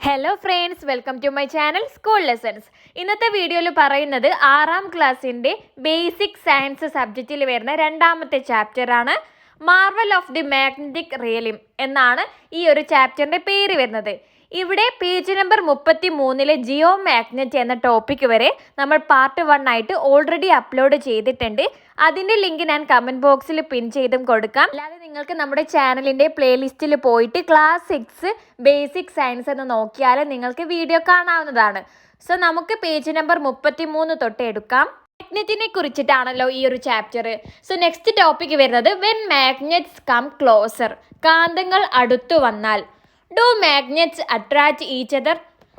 Hello friends, welcome to my channel school lessons. ഇന്നത്തെ വീഡിയോയിൽ പറയുന്നത് 6ാം ക്ലാസ്സിൻ്റെ ബേസിക് സയൻസ് സബ്ജക്റ്റിൽ വരുന്ന രണ്ടാമത്തെ ചാപ്റ്ററാണ്. മാർവൽ ഓഫ് ദി മാഗ്നറ്റിക് റിയലിം എന്നാണ് ഈ ഒരു ചാപ്റ്ററിൻ്റെ പേര് വരുന്നത്. ഇവിടെ പേജ് നമ്പർ 33 ജിയോ മാഗ്നറ്റ് എന്ന ടോപ്പിക് വരെ നമ്മൾ പാർട്ട് 1 ആയിട്ട് ഓൾറെഡി അപ്ലോഡ് ചെയ്തിട്ടുണ്ട്. അതിൻ്റെ ലിങ്ക് ഞാൻ കമൻറ്റ് ബോക്സിൽ പിൻ ചെയ്തും കൊടുക്കാം. അല്ലാതെ നിങ്ങൾക്ക് നമ്മുടെ ചാനലിൻ്റെ പ്ലേലിസ്റ്റിൽ പോയിട്ട് ക്ലാസ് 6 ബേസിക് സയൻസ് എന്ന് നോക്കിയാൽ നിങ്ങൾക്ക് വീഡിയോ കാണാവുന്നതാണ്. സോ നമുക്ക് പേജ് നമ്പർ 33 തൊട്ട് എടുക്കാം. മാഗ്നറ്റിനെ കുറിച്ചിട്ടാണല്ലോ ഈ ഒരു ചാപ്റ്റർ. സോ നെക്സ്റ്റ് ടോപ്പിക് വരുന്നത് വെൻ മാഗ്നറ്റ്സ് കം ക്ലോസർ, കാന്തങ്ങൾ അടുത്തു വന്നാൽ. Do magnets attract each other?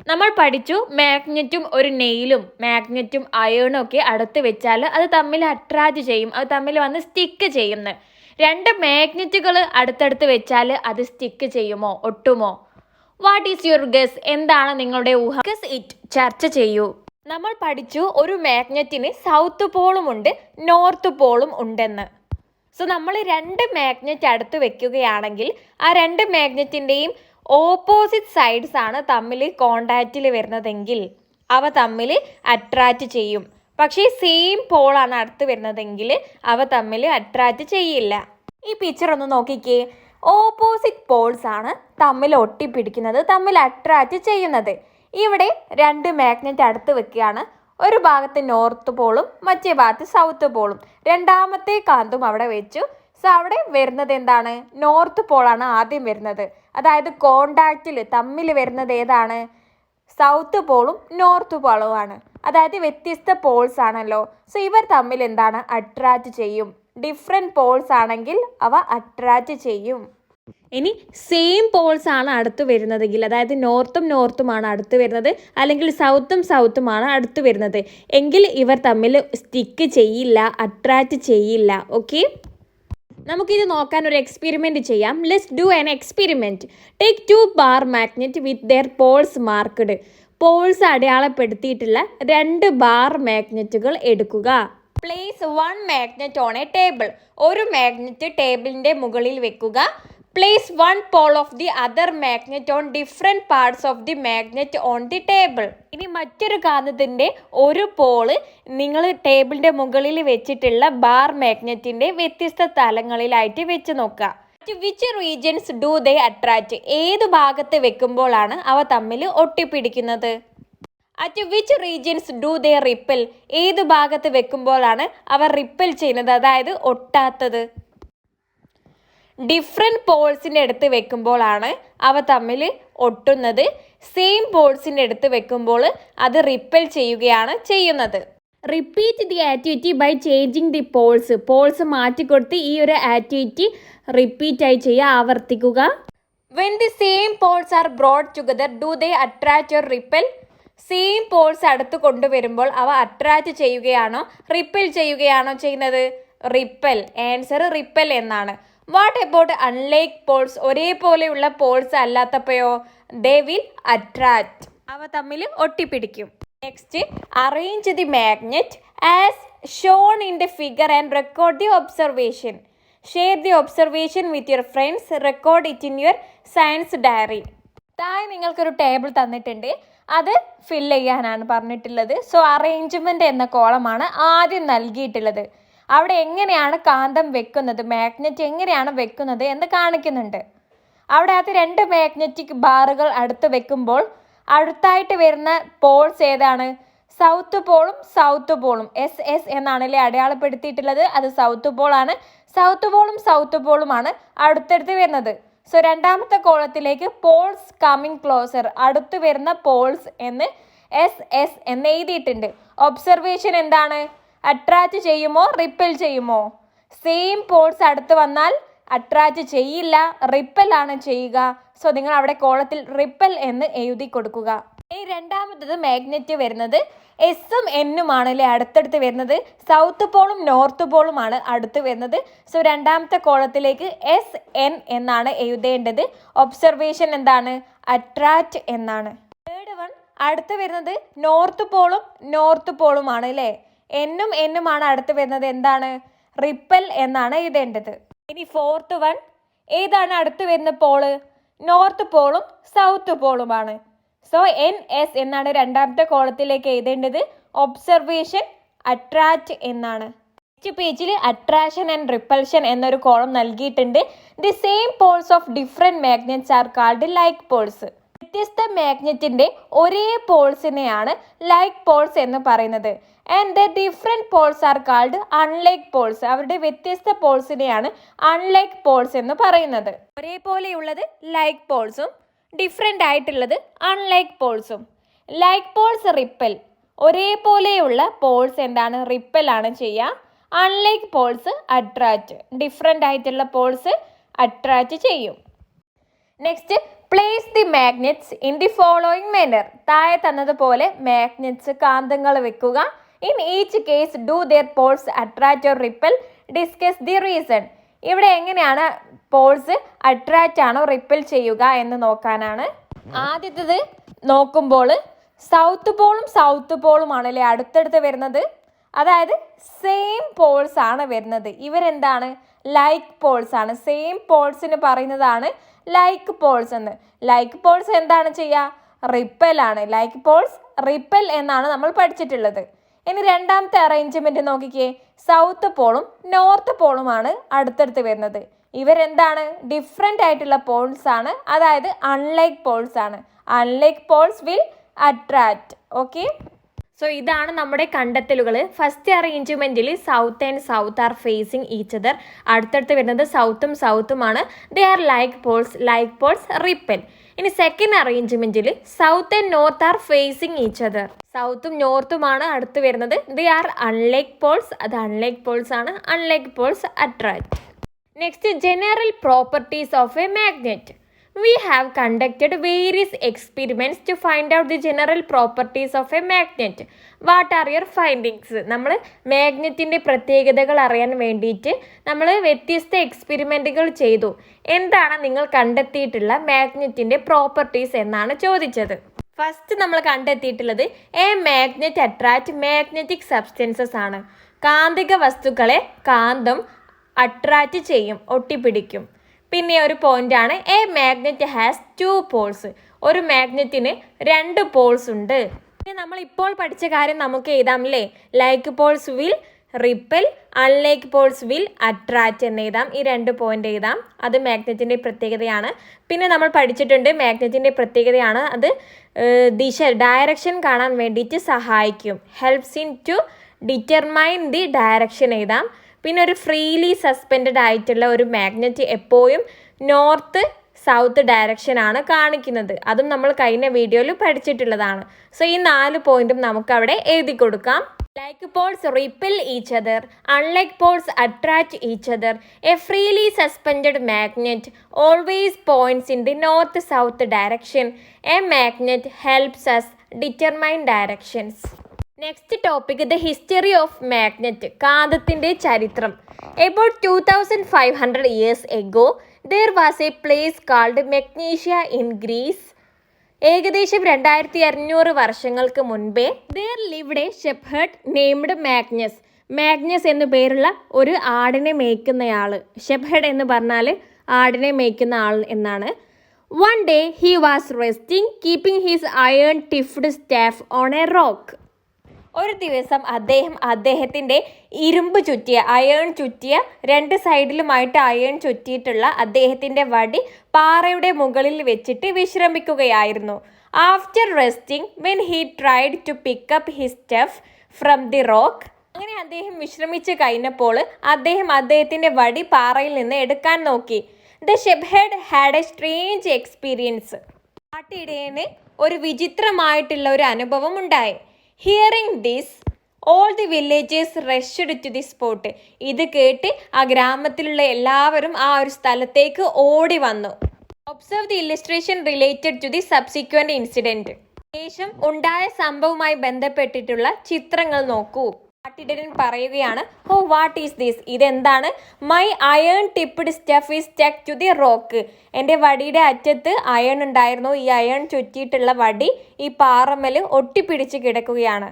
നമ്മൾ പഠിച്ചു മാഗ്നറ്റും ഒരു നെയിലും മാഗ്നറ്റും അയേണും ഒക്കെ അടുത്ത് വെച്ചാൽ അത് തമ്മിൽ അട്രാക്റ്റ് ചെയ്യും, അത് തമ്മിൽ വന്ന് സ്റ്റിക്ക് ചെയ്യുന്നു. രണ്ട് മാഗ്നറ്റുകൾ അടുത്തടുത്ത് വെച്ചാൽ അത് സ്റ്റിക്ക് ചെയ്യുമോ, ഒട്ടുമോ? What is your guess? എന്താണ് നിങ്ങളുടെ ഊഹ? ഗസ് ഇറ്റ്, ചർച്ച ചെയ്യൂ. നമ്മൾ പഠിച്ചു ഒരു മാഗ്നറ്റിന് സൗത്ത് പോളും ഉണ്ട്, നോർത്ത് പോളും ഉണ്ടെന്ന്. സോ നമ്മൾ രണ്ട് മാഗ്നറ്റ് അടുത്ത് വെക്കുകയാണെങ്കിൽ ആ രണ്ട് മാഗ്നറ്റിൻ്റെയും ഓപ്പോസിറ്റ് സൈഡ്സ് ആണ് തമ്മിൽ കോണ്ടാക്റ്റിൽ വരുന്നതെങ്കിൽ അവ തമ്മിൽ അട്രാക്റ്റ് ചെയ്യും. പക്ഷേ സെയിം പോളാണ് അടുത്ത് വരുന്നതെങ്കിൽ അവ തമ്മിൽ അട്രാക്റ്റ് ചെയ്യില്ല. ഈ പിക്ചർ ഒന്ന് നോക്കിക്കേ. ഓപ്പോസിറ്റ് പോൾസ് ആണ് തമ്മിൽ ഒട്ടിപ്പിടിക്കുന്നത്, തമ്മിൽ അട്രാക്റ്റ് ചെയ്യുന്നത്. ഇവിടെ രണ്ട് മാഗ്നറ്റ് അടുത്ത് വെക്കുകയാണ്. ഒരു ഭാഗത്ത് നോർത്ത് പോളും മറ്റേ ഭാഗത്ത് സൗത്ത് പോളും. രണ്ടാമത്തെ കാന്തും അവിടെ വെച്ചു. സോ അവിടെ വരുന്നത് എന്താണ്? നോർത്ത് പോളാണ് ആദ്യം വരുന്നത്. അതായത് കോണ്ടാക്റ്റിൽ തമ്മിൽ വരുന്നത് ഏതാണ്? സൗത്ത് പോളും നോർത്ത് പോളുമാണ്. അതായത് വ്യത്യസ്ത പോൾസ് ആണല്ലോ. സോ ഇവർ തമ്മിൽ എന്താണ്? അട്രാക്റ്റ് ചെയ്യും. ഡിഫറെൻറ്റ് പോൾസ് ആണെങ്കിൽ അവ അട്രാക്റ്റ് ചെയ്യും. ഇനി സെയിം പോൾസ് ആണ് അടുത്ത് വരുന്നതെങ്കിൽ, അതായത് നോർത്തുമാണ് അടുത്ത് വരുന്നത്, അല്ലെങ്കിൽ സൗത്തുമാണ് അടുത്ത് വരുന്നത് എങ്കിൽ ഇവർ തമ്മിൽ സ്റ്റിക്ക് ചെയ്യില്ല, അട്രാക്റ്റ് ചെയ്യില്ല. ഓക്കെ, നമുക്കിത് നോക്കാൻ ഒരു എക്സ്പെരിമെൻറ്റ് ചെയ്യാം. Let's do an experiment. Take 2 bar magnet with their poles marked. Poles അടയാളപ്പെടുത്തിയിട്ടുള്ള 2 ബാർ മാഗ്നറ്റുകൾ എടുക്കുക. Place 1 magnet on a table. ഒരു മാഗ്നറ്റ് ടേബിളിൻ്റെ മുകളിൽ വെക്കുക. Place 1 pole of the other magnet on different parts of the magnet on the table. ഇനി മറ്റൊരു കാന്തത്തിൻ്റെ ഒരു പോള് നിങ്ങൾ ടേബിളിൻ്റെ മുകളിൽ വെച്ചിട്ടുള്ള ബാർ മാഗ്നറ്റിൻ്റെ വ്യത്യസ്ത തലങ്ങളിലായിട്ട് വെച്ച് നോക്കുക. Which regions do they attract? ഏത് ഭാഗത്ത് വെക്കുമ്പോഴാണ് അവ തമ്മിൽ ഒട്ടിപ്പിടിക്കുന്നത്? At which regions do they repel? ഏത് ഭാഗത്ത് വെക്കുമ്പോഴാണ് അവ റിപ്പൽ ചെയ്യുന്നത്, അതായത് ഒട്ടാത്തത്? ഡിഫറെൻറ്റ് പോൾസിൻ്റെ അടുത്ത് വെക്കുമ്പോഴാണ് അവ തമ്മിൽ ഒട്ടുന്നത്. സെയിം പോൾസിൻ്റെ അടുത്ത് വെക്കുമ്പോൾ അത് റിപ്പൽ ചെയ്യുകയാണ് ചെയ്യുന്നത്. Repeat the activity by changing the poles. Poles മാറ്റിക്കൊടുത്ത് ഈ ഒരു ആക്ടിവിറ്റി റിപ്പീറ്റായി ചെയ്യുക, ആവർത്തിക്കുക. When the same poles are brought together do they attract or repel? Same poles അടുത്ത് കൊണ്ടുവരുമ്പോൾ അവ അട്രാക്റ്റ് ചെയ്യുകയാണോ റിപ്പൽ ചെയ്യുകയാണോ ചെയ്യുന്നത്? റിപ്പൽ. ആൻസർ റിപ്പൽ എന്നാണ്. What about unlike poles? ഒരേപോലെയുള്ള പോൾസ് അല്ലാത്തപ്പോഴോ? They will attract. അവ തമ്മിൽ ഒട്ടിപ്പിടിക്കും. Next, arrange the magnet as shown in the figure and record the observation. Share the observation with your friends. Record it in your science diary. താഴെ നിങ്ങൾക്കൊരു table തന്നിട്ടുണ്ട്, അത് fill ചെയ്യാനാണ് പറഞ്ഞിട്ടുള്ളത്. സോ അറേഞ്ച്മെൻറ്റ് എന്ന കോളമാണ് ആദ്യം നൽകിയിട്ടുള്ളത്. അവിടെ എങ്ങനെയാണ് കാന്തം വെക്കുന്നത്, മാഗ്നറ്റ് എങ്ങനെയാണ് വെക്കുന്നത് എന്ന് കാണിക്കുന്നുണ്ട്. അവിടെ അത് 2 മാഗ്നറ്റിക് ബാറുകൾ അടുത്ത് വെക്കുമ്പോൾ അടുത്തായിട്ട് വരുന്ന പോൾസ് ഏതാണ്? സൗത്ത് പോളും SS എന്നാണല്ലേ അടയാളപ്പെടുത്തിയിട്ടുള്ളത്. അത് സൗത്ത് പോളാണ്. സൗത്ത് പോളുമാണ് അടുത്തടുത്ത് വരുന്നത്. സോ രണ്ടാമത്തെ കോളത്തിലേക്ക് പോൾസ് കമ്മിങ് ക്ലോസർ, അടുത്ത് വരുന്ന പോൾസ് എന്ന് SS എന്ന് എഴുതിയിട്ടുണ്ട്. ഒബ്സർവേഷൻ എന്താണ്? അട്രാക്റ്റ് ചെയ്യുമോ റിപ്പൽ ചെയ്യുമോ? സെയിം പോൾസ് അടുത്ത് വന്നാൽ അട്രാക്റ്റ് ചെയ്യില്ല, റിപ്പൽ ആണ് ചെയ്യുക. സോ നിങ്ങൾ അവിടെ കോളത്തിൽ റിപ്പൽ എന്ന് എഴുതി കൊടുക്കുക. ഈ രണ്ടാമത്തത് മാഗ്നറ്റ് വരുന്നത് എസും എന്നും ആണല്ലേ അടുത്തടുത്ത് വരുന്നത്. സൗത്ത് പോളും നോർത്ത് പോളുമാണ് അടുത്ത് വരുന്നത്. സോ രണ്ടാമത്തെ കോളത്തിലേക്ക് SN എന്നാണ് എഴുതേണ്ടത്. ഒബ്സർവേഷൻ എന്താണ്? അട്രാക്റ്റ് എന്നാണ്. തേർഡ് വൺ അടുത്ത് വരുന്നത് നോർത്ത് പോളുമാണ് അല്ലേ. എന്നുമാണ് അടുത്ത് വരുന്നത്, എന്താണ്? റിപ്പൽ എന്നാണ് എഴുതേണ്ടത്. ഇനി ഫോർത്ത് വൺ ഏതാണ് അടുത്ത് വരുന്ന പോള്? നോർത്ത് പോളും സൗത്ത് പോളുമാണ്. സോ NS എന്നാണ് രണ്ടാമത്തെ കോളത്തിലേക്ക് എഴുതേണ്ടത്. ഒബ്സർവേഷൻ, അട്രാക്റ്റ് എന്നാണ്. നെക്സ്റ്റ് പേജിൽ അട്രാക്ഷൻ ആൻഡ് റിപ്പൽഷൻ എന്നൊരു കോളം നൽകിയിട്ടുണ്ട്. The same poles of different magnets are called like poles. വ്യത്യസ്ത മാഗ്നറ്റിന്റെ ഒരേ പോൾസിനെയാണ് ലൈക്ക് പോൾസ് എന്ന് പറയുന്നത്. And the different poles are called unlike poles. അവരുടെ വ്യത്യസ്ത പോൾസിനെയാണ് അൺലൈക്ക് പോൾസ് എന്ന് പറയുന്നത്. ഒരേപോലെയുള്ളത് ലൈക്ക് പോൾസും ഡിഫറെൻ്റ് ആയിട്ടുള്ളത് അൺലൈക്ക് പോൾസും. Like poles repel. ഒരേപോലെയുള്ള പോൾസ് എന്താണ്? റിപ്പൽ ആണ് ചെയ്യുക. Unlike poles attract. ഡിഫറെൻ്റ് ആയിട്ടുള്ള പോൾസ് അട്രാക്റ്റ് ചെയ്യും. Next, place the magnets in the following manner. താഴെ തന്നതുപോലെ മാഗ്നറ്റ്സ്, കാന്തങ്ങൾ വെക്കുക. In each case do their poles attract or repel. Discuss the reason. ഇവിടെ എങ്ങനെയാണ് പോൾസ് അട്രാക്റ്റ് ആണോ റിപ്പൽ ചെയ്യുക എന്ന് നോക്കാനാണ്. ആദ്യത്തേത് നോക്കുമ്പോൾ സൗത്ത് പോളും ആണല്ലേ അടുത്തടുത്ത് വരുന്നത്. അതായത് സെയിം പോൾസ് ആണ് വരുന്നത്. ഇവരെന്താണ്? ലൈക്ക് പോൾസ് ആണ്. സെയിം പോൾസിന് പറയുന്നതാണ് ലൈക്ക് പോൾസ് എന്ന്. ലൈക്ക് പോൾസ് എന്താണ് ചെയ്യുക? റിപ്പൽ ആണ്. ലൈക്ക് പോൾസ് റിപ്പൽ എന്നാണ് നമ്മൾ പഠിച്ചിട്ടുള്ളത്. ഇനി രണ്ടാമത്തെ അറേഞ്ച്മെന്റ് നോക്കിക്കേ. സൗത്ത് പോളും നോർത്ത് പോളുമാണ് അടുത്തടുത്ത് വരുന്നത്. ഇവരെന്താണ്? ഡിഫറെൻ്റ് ആയിട്ടുള്ള പോൾസ് ആണ്. അതായത് അൺലൈക്ക് പോൾസ് ആണ്. Unlike poles will attract. Okay, so ഇതാണ് നമ്മുടെ കണ്ടെത്തലുകൾ. ഫസ്റ്റ് അറേഞ്ച്മെൻറ്റിൽ south and south are facing each other. അടുത്തടുത്ത് വരുന്നത് സൗത്തുമാണ്. They are like poles repel. ഇനി സെക്കൻഡ് അറേഞ്ച്മെൻറ്റിൽ south and north are facing each other. സൗത്തും നോർത്തുമാണ് അടുത്ത് വരുന്നത്. They are unlike poles. അത് അൺലൈക്ക് പോൾസ് ആണ്. Unlike poles attract. Next, general properties of a magnet. We have conducted various experiments to find out the general properties of a magnet. What are your findings? നമ്മൾ മാഗ്നറ്റിൻ്റെ പ്രത്യേകതകൾ അറിയാൻ വേണ്ടിയിട്ട് നമ്മൾ വ്യത്യസ്ത എക്സ്പെരിമെൻറ്റുകൾ ചെയ്തു. എന്താണ് നിങ്ങൾ കണ്ടെത്തിയിട്ടുള്ള മാഗ്നറ്റിൻ്റെ പ്രോപ്പർട്ടീസ് എന്നാണ് ചോദിച്ചത്. ഫസ്റ്റ് നമ്മൾ കണ്ടെത്തിയിട്ടുള്ളത് A magnet attract magnetic substances ആണ്. കാന്തിക വസ്തുക്കളെ കാന്തം അട്രാക്റ്റ് ചെയ്യും, ഒട്ടിപ്പിടിക്കും. പിന്നെ ഒരു പോയിന്റാണ് എ മാഗ്നറ്റ് ഹാസ് 2 പോൾസ്. ഒരു മാഗ്നറ്റിന് 2 പോൾസ് ഉണ്ട്. പിന്നെ നമ്മൾ ഇപ്പോൾ പഠിച്ച കാര്യം നമുക്ക് എഴുതാം അല്ലേ. Like Paul's will ripple, unlike poles will attract എന്ന് എഴുതാം. ഈ 2 പോയിന്റ് എഴുതാം. അത് മാഗ്നറ്റിൻ്റെ പ്രത്യേകതയാണ്. പിന്നെ നമ്മൾ പഠിച്ചിട്ടുണ്ട് മാഗ്നറ്റിൻ്റെ പ്രത്യേകതയാണ് അത് ഡയറക്ഷൻ കാണാൻ വേണ്ടിയിട്ട് സഹായിക്കും. Helps in to determine the direction എഴുതാം. പിന്നെ ഒരു ഫ്രീലി സസ്പെൻഡഡ് ആയിട്ടുള്ള ഒരു മാഗ്നറ്റ് എപ്പോഴും നോർത്ത് സൗത്ത് ഡയറക്ഷനാണ് കാണിക്കുന്നത്. അതും നമ്മൾ കഴിഞ്ഞ വീഡിയോയിൽ പഠിച്ചിട്ടുള്ളതാണ്. സോ ഈ 4 പോയിന്റും നമുക്ക് അവിടെ എഴുതി കൊടുക്കാം. Like poles repel each other, unlike poles attract each other. A freely suspended magnet always points in the north south direction. A magnet helps us determine directions. Next topic the history of magnet. കാന്തത്തിൻ്റെ ചരിത്രം. About 2500 years ago there was a place called Magnesia in Greece. ഏകദേശം 2500 വർഷങ്ങൾക്ക് മുൻപേ there lived a shepherd named Magnus. Magnus എന്നു പേരുള്ള ഒരു ആടിനെ മേയ്ക്കുന്നയാൾ. Shepherd എന്ന് പറഞ്ഞാൽ ആടിനെ മേയ്ക്കുന്ന ആൾ എന്നാണ്. One day he was resting, keeping his iron tipped staff on a rock. ഒരു ദിവസം അദ്ദേഹത്തിൻ്റെ ഇരുമ്പ് ചുറ്റിയ അയേൺ ചുറ്റിയ 2 സൈഡിലുമായിട്ട് അയേൺ ചുറ്റിയിട്ടുള്ള അദ്ദേഹത്തിൻ്റെ വടി പാറയുടെ മുകളിൽ വെച്ചിട്ട് വിശ്രമിക്കുകയായിരുന്നു. After resting when he tried to pick up his staff from the rock. അങ്ങനെ അദ്ദേഹം വിശ്രമിച്ച് കഴിഞ്ഞപ്പോൾ അദ്ദേഹത്തിൻ്റെ വടി പാറയിൽ നിന്ന് എടുക്കാൻ നോക്കി. The shepherd had a strange experience. ആട്ടിടയന് ഒരു വിചിത്രമായിട്ടുള്ള ഒരു അനുഭവം ഉണ്ടായി. Hearing this all the villagers rushed to the spot. ഇത് കേട്ട് ആ ഗ്രാമത്തിലുള്ള എല്ലാവരും ആ ഒരു സ്ഥലത്തേക്ക് ഓടി വന്നു. Observe the illustration related to the subsequent incident. ശേഷം ഉണ്ടായ സംഭവവുമായി ബന്ധപ്പെട്ടിട്ടുള്ള ചിത്രങ്ങൾ നോക്കൂ. ആട്ടിടയൻ പറയുകയാണ്, ഓ വാട്ട് ഈസ് ദിസ്? ഇതെന്താണ്? My iron tipped staff is stuck to the rock. എൻ്റെ വടിയുടെ അറ്റത്ത് അയേൺ ഉണ്ടായിരുന്നു. ഈ അയേൺ ചുറ്റിയിട്ടുള്ള വടി ഈ പാറമ്മൽ ഒട്ടിപ്പിടിച്ച് കിടക്കുകയാണ്.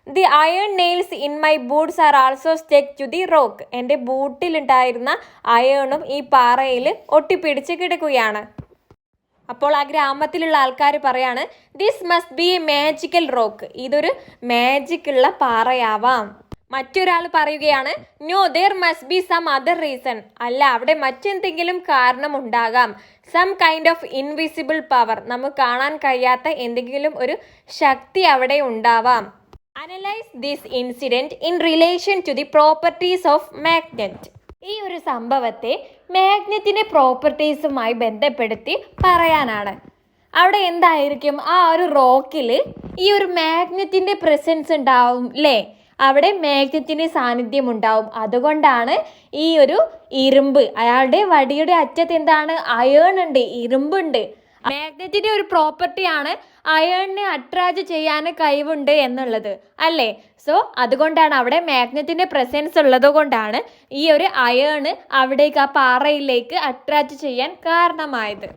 The iron nails in my boots are also stuck to the rock. എൻ്റെ ബൂട്ടിലുണ്ടായിരുന്ന അയേണും ഈ പാറയിൽ ഒട്ടിപ്പിടിച്ച് കിടക്കുകയാണ്. അപ്പോൾ ആ ഗ്രാമത്തിലുള്ള ആൾക്കാർ പറയാണ് this must be a magical rock, ഇതൊരു മാജിക്കുള്ള പാറയാവാം. മറ്റൊരാൾ പറയുകയാണ് no there must be some other reason, അല്ല അവിടെ മറ്റെന്തെങ്കിലും കാരണം ഉണ്ടാകാം. Some kind of invisible power, നമുക്ക് കാണാൻ കഴിയാത്ത എന്തെങ്കിലും ഒരു ശക്തി അവിടെ ഉണ്ടാവാം. Analyse this incident in relation to the properties of magnet. ഈ ഒരു സംഭവത്തെ മാഗ്നറ്റിന്റെ പ്രോപ്പർട്ടീസുമായി ബന്ധപ്പെടുത്തി പറയാനാണ്. അവിടെ എന്തായിരിക്കും, ആ ഒരു റോക്കിൽ ഈ ഒരു മാഗ്നറ്റിന്റെ പ്രസൻസ് ഉണ്ടാവും അല്ലേ, അവിടെ മാഗ്നറ്റിന്റെ സാന്നിധ്യം ഉണ്ടാവും. അതുകൊണ്ടാണ് ഈ ഒരു ഇരുമ്പ്, അയാളുടെ വടിയുടെ അറ്റത്ത് എന്താണ്, അയേൺ ഉണ്ട്, ഇരുമ്പുണ്ട്. മാഗ്നറ്റിന്റെ ഒരു പ്രോപ്പർട്ടിയാണ് അയേണിനെ അട്രാക്ട് ചെയ്യാൻ കഴിവുണ്ട് എന്നുള്ളത് അല്ലേ. സോ അതുകൊണ്ടാണ് അവിടെ മാഗ്നറ്റിന്റെ പ്രസൻസ് ഉള്ളത് കൊണ്ടാണ് ഈ ഒരു അയേൺ അവിടേക്ക് ആ പാറയിലേക്ക് അട്രാക്ട് ചെയ്യാൻ കാരണമായത്.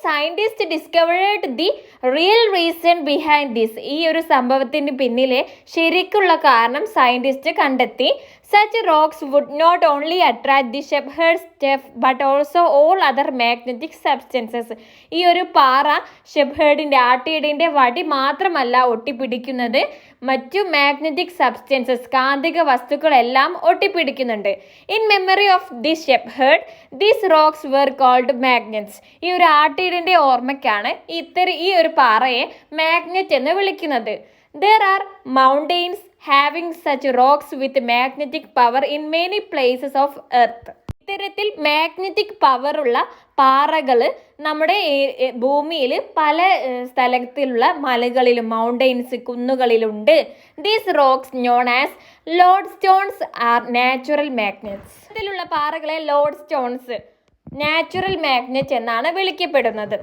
Scientist discovered the real reason behind this. ഈ ഒരു സംഭവത്തിന് പിന്നിലെ ശരിക്കുള്ള കാരണം സയന്റിസ്റ്റ് കണ്ടെത്തി. Such rocks would not only attract the shepherd staff but also all other magnetic substances. ഈ ഒരു പാറ ഷെപ്ഹേർഡിന്റെ ആട്ടിയടിന്റെ വടി മാത്രമല്ല ഒട്ടിപ്പിടിക്കുന്നത്, മറ്റു മാഗ്നറ്റിക് സബ്സ്റ്റൻസസ് കാന്തിക വസ്തുക്കളെല്ലാം ഒട്ടിപ്പിടിക്കുന്നുണ്ട്. In memory of the shepherd these rocks were called magnets. ഈ ഒരു ആട്ടിയടിന്റെ ഓർമ്മയ്ക്കാണ് ഈ ഒരു പാറയെ മാഗ്നറ്റ് എന്ന് വിളിക്കുന്നത്. There are mountains having such rocks with magnetic power in many places of earth. ഇത്തരത്തിൽ മാഗ്നറ്റിക് പവർ ഉള്ള പാറകൾ നമ്മുടെ ഭൂമിയിൽ പല സ്ഥലത്തിലുള്ള മലകളിലും മൗണ്ടെയിൻസ് കുന്നുകളിലുണ്ട്. These rocks known as lodestones are natural magnets. ഇതിലുള്ള പാറകളെ ലോഡ് സ്റ്റോൺസ്, നാച്ചുറൽ മാഗ്നറ്റ് എന്നാണ് വിളിക്കപ്പെടുന്നത്.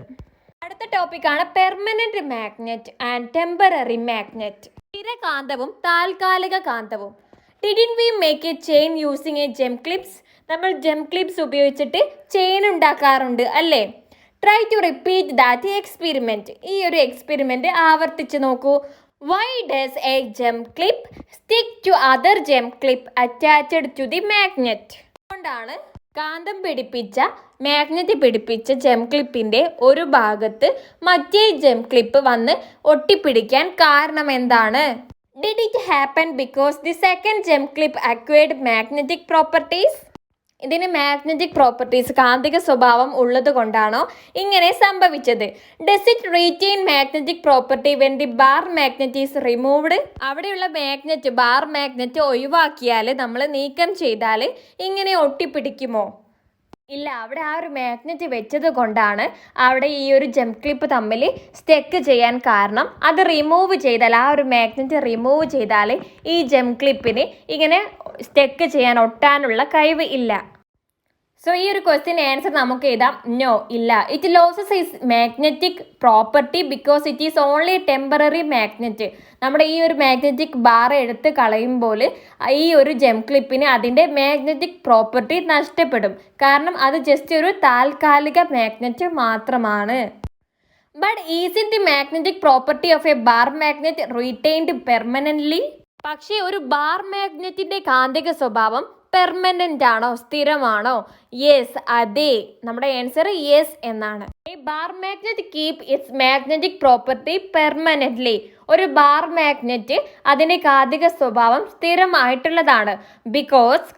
അടുത്ത ടോപ്പിക്കാണ് permanent magnet and temporary magnet. സ്ഥിരകാന്തവും താൽക്കാലിക കാന്തവും. Didn't we make a chain using a gem clips. നമ്മൾ ജെം ക്ലിപ്സ് ഉപയോഗിച്ചിട്ട് ചെയിൻ ഉണ്ടാക്കാറുണ്ട് അല്ലേ. Try to repeat that experiment. ഈ ഒരു എക്സ്പെരിമെന്റ് ആവർത്തിച്ച് നോക്കൂ. Why does A gem clip stick to other gem clip attached to the magnet. അതുകൊണ്ടാണ് കാന്തം മാഗ്നറ്റ് പിടിപ്പിച്ച ജെം ക്ലിപ്പിന്റെ ഒരു ഭാഗത്ത് മറ്റേ ജെം ക്ലിപ്പ് വന്ന് ഒട്ടിപ്പിടിക്കാൻ കാരണം എന്താണ്? Did it happen because the second gem clip acquired magnetic properties. ഇതിന് മാഗ്നറ്റിക് പ്രോപ്പർട്ടീസ്, കാന്തിക സ്വഭാവം ഉള്ളത് കൊണ്ടാണോ ഇങ്ങനെ സംഭവിച്ചത്? Does it retain magnetic property when the bar magnet is removed. അവിടെയുള്ള മാഗ്നറ്റ്, ബാർ മാഗ്നറ്റ് ഒഴിവാക്കിയാൽ, നമ്മൾ നീക്കം ചെയ്താൽ ഇങ്ങനെ ഒട്ടിപ്പിടിക്കുമോ? ഇല്ല, അവിടെ ആ ഒരു മാഗ്നറ്റ് വെച്ചത് കൊണ്ടാണ് അവിടെ ഈ ഒരു ജെം ക്ലിപ്പ് തമ്മിൽ സ്റ്റെക്ക് ചെയ്യാൻ കാരണം. അത് റിമൂവ് ചെയ്താൽ, ആ ഒരു മാഗ്നറ്റ് റിമൂവ് ചെയ്താൽ ഈ ജെം ക്ലിപ്പിന് ഇങ്ങനെ സ്റ്റെക്ക് ചെയ്യാൻ, ഒട്ടാനുള്ള കഴിവ് ഇല്ല. സോ ഈ ഒരു ക്വസ്റ്റ്യൻ ആൻസർ നമുക്ക് എഴുതാം നോ, ഇല്ല. It losses is magnetic property because it is only temporary magnet. നമ്മുടെ ഈ ഒരു മാഗ്നറ്റിക് ബാർ എടുത്ത് കളയുമ്പോൾ ഈ ഒരു ജെം ക്ലിപ്പിന് അതിൻ്റെ മാഗ്നറ്റിക് പ്രോപ്പർട്ടി നഷ്ടപ്പെടും. കാരണം അത് ജസ്റ്റ് ഒരു താൽക്കാലിക മാഗ്നറ്റ് മാത്രമാണ്. But is the magnetic property of A bar magnet retained permanently. പക്ഷേ ഒരു ബാർ മാഗ്നറ്റിന്റെ കാന്തിക സ്വഭാവം പെർമനന്റ് ആണോ, സ്ഥിരമാണോ? യെസ്, അതെ. നമ്മുടെ ആൻസർ യെസ് എന്നാണ്. A bar magnet keep it's magnetic property permanently. ഒരു ബാർ മാഗ്നറ്റ് അതിന്റെ കാന്തിക സ്വഭാവം സ്ഥിരമായിട്ടുള്ളതാണ്.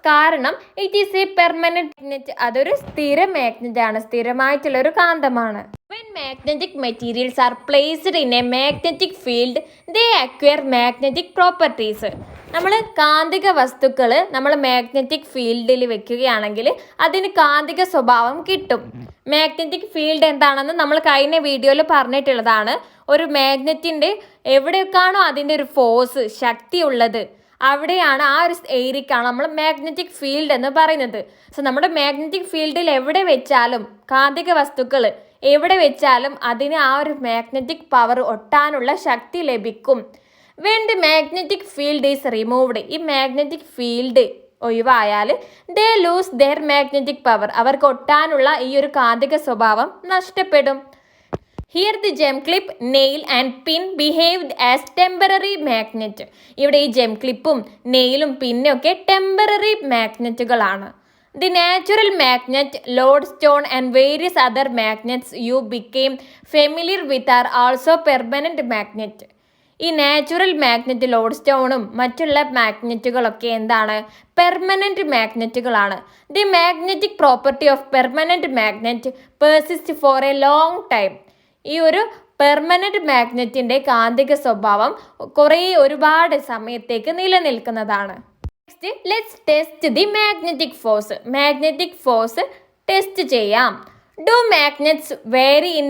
കാരണം it is A permanent magnet. അതൊരു സ്ഥിര മാഗ്നറ്റ് ആണ്, സ്ഥിരമായിട്ടുള്ള ഒരു കാന്തമാണ്. When magnetic materials are placed in a magnetic field, they acquire magnetic properties. നമ്മൾ കാന്തിക വസ്തുക്കൾ നമ്മൾ മാഗ്നറ്റിക് ഫീൽഡിൽ വെക്കുകയാണെങ്കിൽ അതിന് കാന്തിക സ്വഭാവം കിട്ടും. മാഗ്നറ്റിക് ഫീൽഡ് എന്താണെന്ന് നമ്മൾ കഴിഞ്ഞ വീഡിയോയിൽ പറഞ്ഞിട്ടുള്ളതാണ്. ഒരു മാഗ്നറ്റിൻ്റെ എവിടെയൊക്കെയാണോ അതിൻ്റെ ഒരു ഫോഴ്സ്, ശക്തി ഉള്ളത്, അവിടെയാണ്, ആ ഒരു ഏരിയക്കാണ് നമ്മൾ മാഗ്നറ്റിക് ഫീൽഡ് എന്ന് പറയുന്നത്. സോ നമ്മുടെ മാഗ്നറ്റിക് ഫീൽഡിൽ എവിടെ വെച്ചാലും, കാന്തിക വസ്തുക്കൾ എവിടെ വെച്ചാലും അതിന് ആ ഒരു മാഗ്നറ്റിക് പവർ ഒട്ടാനുള്ള ശക്തി ലഭിക്കും. When the magnetic field is removed. ഈ മാഗ്നറ്റിക് ഫീൽഡ് ഒഴിവായാൽ they lose their magnetic power. അവർക്ക് ഒട്ടാനുള്ള ഈ ഒരു കാന്തിക സ്വഭാവം നഷ്ടപ്പെടും. Here the gem clip, nail and pin behaved as temporary magnet. ഇവിടെ ഈ ജെം ക്ലിപ്പും നെയിലും പിന്നൊക്കെ ടെമ്പററി മാഗ്നറ്റുകളാണ്. The natural magnet, lodestone and various other magnets you became familiar with are also permanent magnet. ഈ നാച്ചുറൽ മാഗ്നറ്റ് ലോഡ്സ്റ്റോണും മറ്റുള്ള മാഗ്നറ്റുകളൊക്കെ എന്താണ്? പെർമനൻറ്റ് മാഗ്നറ്റുകളാണ്. The magnetic property of permanent magnet persist for a long time. ഈ ഒരു permanent മാഗ്നറ്റിൻ്റെ കാന്തിക സ്വഭാവം ഒരുപാട് സമയത്തേക്ക് നിലനിൽക്കുന്നതാണ്. Next let's test the magnetic force. Magnetic force test ചെയ്യാം. Do magnets vary in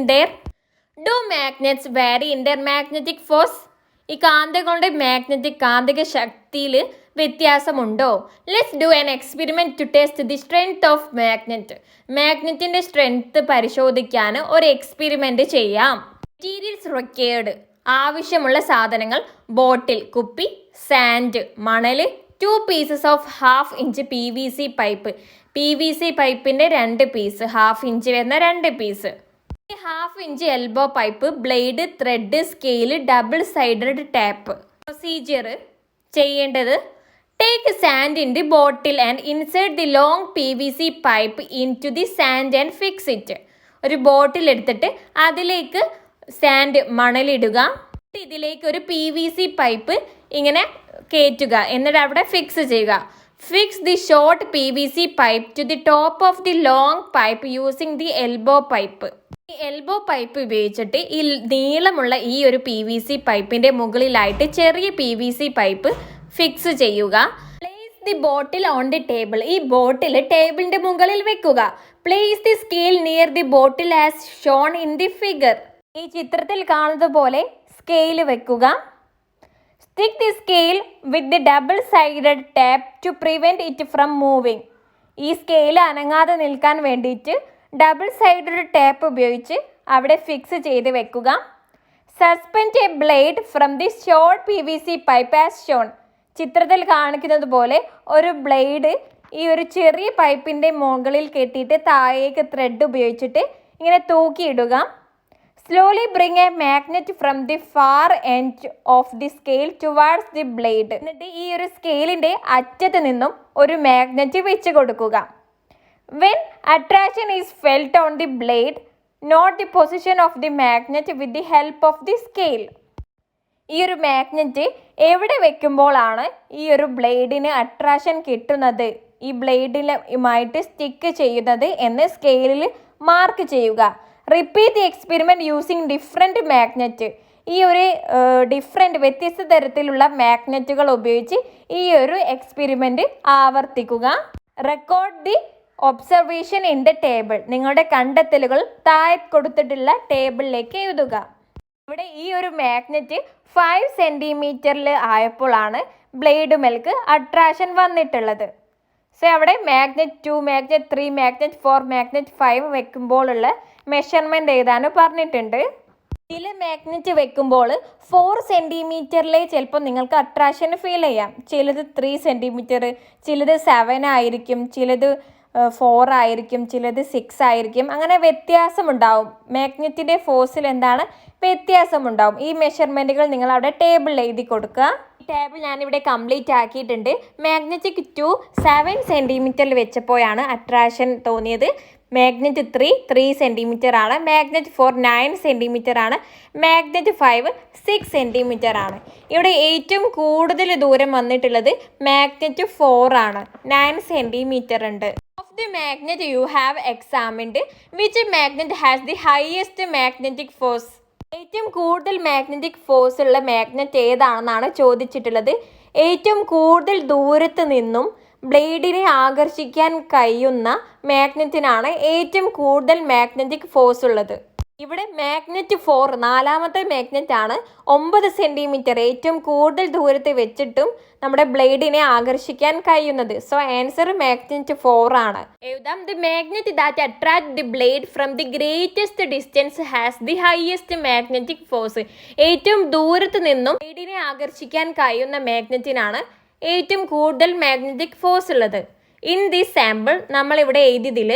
their magnetic force? ഈ കാന്തകളുടെ കാന്തിക ശക്തിയിൽ വ്യത്യാസമുണ്ടോ? Let's do an experiment to test the strength of magnet. മാഗ്നറ്റിൻ്റെ സ്ട്രെങ്ത് പരിശോധിക്കാൻ ഒരു എക്സ്പെരിമെൻറ്റ് ചെയ്യാം. മെറ്റീരിയൽസ് റിക്വയർഡ്, ആവശ്യമുള്ള സാധനങ്ങൾ: ബോട്ടിൽ കുപ്പി, സാൻഡ് മണൽ, 2 pieces of 1/2 inch PVC pipe. PVC പൈപ്പിൻ്റെ 2 പീസ്, 1/2 inch വരുന്ന 2 piece. 1/2 inch elbow pipe, blade, thread, scale, double sided tap. Procedure ചെയ്യേണ്ടത്: take sand in the bottle and insert the long PVC pipe into the sand and fix it. ഒരു bottle എടുത്തിട്ട് അതിലേക്ക് sand മണലിടുക. ഇതിലേക്ക് ഒരു PVC pipe ഇങ്ങനെ കയറ്റുക, എന്നിട്ട് അവിടെ fix ചെയ്യുക. Fix the short PVC pipe to the top of the long pipe using the elbow pipe. ഈ എൽബോ പൈപ്പ് ഉപയോഗിച്ചിട്ട് ഈ നീളമുള്ള ഈ ഒരു PVC പൈപ്പിന്റെ മുകളിലായിട്ട് ചെറിയ PVC പൈപ്പ് ഫിക്സ് ചെയ്യുക. Place the bottle on the table. ഈ ബോട്ടിൽ ടേബിളിന്റെ മുകളിൽ വെക്കുക. Place the scale near the bottle as shown in the figure. ഈ ചിത്രത്തിൽ കാണുന്നത് പോലെ സ്കെയിൽ വെക്കുക. Stick the scale with the double sided tape to prevent it from moving. ഈ സ്കെയിൽ അനങ്ങാതെ നിൽക്കാൻ വേണ്ടിയിട്ട് ഡബിൾ സൈഡഡ് ടാപ്പ് ഉപയോഗിച്ച് അവിടെ ഫിക്സ് ചെയ്ത് വെക്കുക. Suspend A blade from the short PVC pipe as shown. ചിത്രത്തിൽ കാണിക്കുന്നത് പോലെ ഒരു ബ്ലേഡ് ഈ ഒരു ചെറിയ പൈപ്പിൻ്റെ മുകളിൽ കെട്ടിയിട്ട് താഴേക്ക് ത്രെഡ് ഉപയോഗിച്ചിട്ട് ഇങ്ങനെ തൂക്കിയിടുക. Slowly bring a magnet from the far end of the scale towards the blade. എന്നിട്ട് ഈ ഒരു സ്കെയിലിൻ്റെ അറ്റത്ത് നിന്നും ഒരു മാഗ്നറ്റ് വെച്ച് കൊടുക്കുക. When attraction is felt on the blade, note the position of the magnet with the help of the scale. ഈ ഒരു മാഗ്നറ്റ് എവിടെ വെക്കുമ്പോഴാണ് ഈ ഒരു ബ്ലേഡിന് അട്രാക്ഷൻ കിട്ടുന്നത്, ഈ ബ്ലേഡിലുമായിട്ട് സ്റ്റിക്ക് ചെയ്യുന്നത് എന്ന് സ്കെയിലിൽ മാർക്ക് ചെയ്യുക. Repeat the experiment using different magnet. ഈ ഒരു വ്യത്യസ്ത തരത്തിലുള്ള മാഗ്നറ്റുകൾ ഉപയോഗിച്ച് ഈ ഒരു എക്സ്പെരിമെൻറ്റ് ആവർത്തിക്കുക. Record the observation in the table. നിങ്ങളുടെ കണ്ടെത്തലുകൾ താഴെ കൊടുത്തിട്ടുള്ള ടേബിളിലേക്ക് എഴുതുക. ഇവിടെ ഈ ഒരു മാഗ്നറ്റ് 5 cm ആയപ്പോഴാണ് ബ്ലേഡ് മേൽക്ക് അട്രാക്ഷൻ വന്നിട്ടുള്ളത്. സോ അവിടെ മാഗ്നറ്റ് 2, മാഗ്നറ്റ് 3, മാഗ്നറ്റ് 4, മാഗ്നറ്റ് 5 വെക്കുമ്പോഴുള്ള മെഷർമെൻറ്റ് എഴുതാനും പറഞ്ഞിട്ടുണ്ട്. ചില മാഗ്നറ്റ് വെക്കുമ്പോൾ 4 cm ചിലപ്പോൾ നിങ്ങൾക്ക് അട്രാക്ഷൻ ഫീൽ ചെയ്യാം. ചിലത് 3 cm, ചിലത് 7 ആയിരിക്കും, ചിലത് 4 ആയിരിക്കും, ചിലത് 6 ആയിരിക്കും. അങ്ങനെ വ്യത്യാസമുണ്ടാവും. മാഗ്നറ്റിൻ്റെ ഫോഴ്സിൽ എന്താണ് വ്യത്യാസമുണ്ടാവും. ഈ മെഷർമെൻറ്റുകൾ നിങ്ങൾ അവിടെ ടേബിളിൽ എഴുതി കൊടുക്കുക. ടേബിൾ ഞാനിവിടെ കംപ്ലീറ്റ് ആക്കിയിട്ടുണ്ട്. മാഗ്നറ്റിക് 2 7 cm വെച്ചപ്പോഴാണ് അട്രാക്ഷൻ തോന്നിയത്. മാഗ്നറ്റ് 3 cm ആണ്. മാഗ്നറ്റ് 4 9 cm ആണ്. മാഗ്നറ്റ് 5 6 cm ആണ്. ഇവിടെ ഏറ്റവും കൂടുതൽ ദൂരം വന്നിട്ടുള്ളത് മാഗ്നറ്റ് 4 ആണ്. 9 cm ഉണ്ട്. Of the magnet you have examined, which magnet has the highest magnetic force? ഏറ്റവും കൂടുതൽ മാഗ്നറ്റിക് ഫോഴ്സ് ഉള്ള മാഗ്നറ്റ് ഏതാണെന്നാണ് ചോദിച്ചിട്ടുള്ളത്. ഏറ്റവും കൂടുതൽ ദൂരത്ത് നിന്നും ബ്ലേഡിനെ ആകർഷിക്കാൻ കഴിയുന്ന മാഗ്നറ്റിനാണ് ഏറ്റവും കൂടുതൽ മാഗ്നറ്റിക് ഫോഴ്സ് ഉള്ളത്. ഇവിടെ മാഗ്നറ്റ് 4 നാലാമത്തെ മാഗ്നറ്റ് ആണ്. 9 cm ഏറ്റവും കൂടുതൽ ദൂരത്ത് വെച്ചിട്ടും നമ്മുടെ ബ്ലേഡിനെ ആകർഷിക്കാൻ കഴിയുന്നത്. സോ ആൻസർ മാഗ്നറ്റ് 4 ആണ്. എഴുതാം. The magnet that attract the blade from the greatest distance has the highest magnetic force. ഏറ്റവും ദൂരത്ത് നിന്നും ബ്ലേഡിനെ ആകർഷിക്കാൻ കഴിയുന്ന മാഗ്നറ്റിനാണ് ഏറ്റവും കൂടുതൽ മാഗ്നറ്റിക് ഫോഴ്സ് ഉള്ളത്. ഇൻ ദിസ് സാമ്പിൾ നമ്മളിവിടെ എഴുതിയതിൽ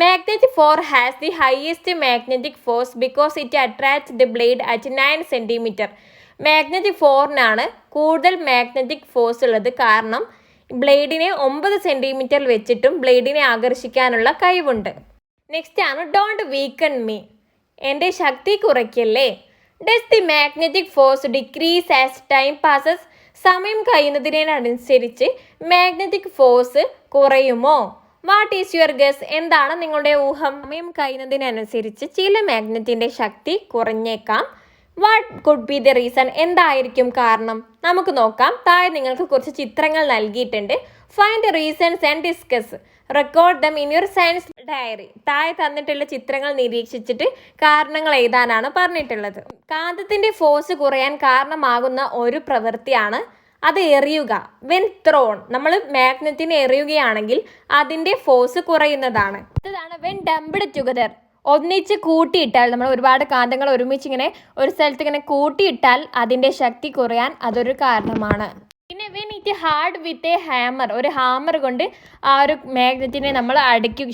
magnet 4 has the highest magnetic force because it attract the blade at 9 cm. Magnet 4നാണ് കൂടുതൽ മാഗ്നറ്റിക് ഫോഴ്സ് ഉള്ളത് കാരണം ബ്ലേഡിനെ 9 സെൻറ്റിമീറ്റർ വെച്ചിട്ടും ബ്ലേഡിനെ ആകർഷിക്കാനുള്ള കഴിവുണ്ട്. നെക്സ്റ്റ് ആണ് ഡോണ്ട് വീക്കൺ മീ. എൻ്റെ ശക്തി കുറയ്ക്കല്ലേ. Does the magnetic force decrease as time passes. സമയം കഴിയുന്നതിനനുസരിച്ച് മാഗ്നറ്റിക് ഫോഴ്സ് കുറയുമോ? What is your guess? എന്താണ് നിങ്ങളുടെ ഊഹം? സമയം കഴിയുന്നതിനനുസരിച്ച് ചില മാഗ്നറ്റിൻ്റെ ശക്തി കുറഞ്ഞേക്കാം. What could be the reason? എന്തായിരിക്കും കാരണം? നമുക്ക് നോക്കാം. താഴെ നിങ്ങൾക്ക് കുറച്ച് ചിത്രങ്ങൾ നൽകിയിട്ടുണ്ട്. Find reasons and discuss. Record them in your science diary. താഴെ തന്നിട്ടുള്ള ചിത്രങ്ങൾ നിരീക്ഷിച്ചിട്ട് കാരണങ്ങൾ എഴുതാനാണ് പറഞ്ഞിട്ടുള്ളത്. കാന്തത്തിന്റെ ഫോഴ്സ് കുറയാൻ കാരണമാകുന്ന ഒരു പ്രവൃത്തിയാണ് അത് എറിയുക. വെൻ ത്രോൺ, നമ്മൾ മാഗ്നറ്റിനെ എറിയുകയാണെങ്കിൽ അതിന്റെ ഫോഴ്സ് കുറയുന്നതാണ്. അടുത്തതാണ് വെൻ ഡംപ്ഡ് ടുഗദർ. ഒന്നിച്ച് കൂട്ടിയിട്ടാൽ, നമ്മൾ ഒരുപാട് കാന്തങ്ങൾ ഒരുമിച്ച് ഇങ്ങനെ ഒരു സ്ഥലത്ത് ഇങ്ങനെ കൂട്ടിയിട്ടാൽ അതിൻ്റെ ശക്തി കുറയാൻ അതൊരു കാരണമാണ്. പിന്നെ when it hard with a hammer, ഒരു ഹാമർ കൊണ്ട് ആ ഒരു മാഗ്നറ്റിനെ നമ്മൾ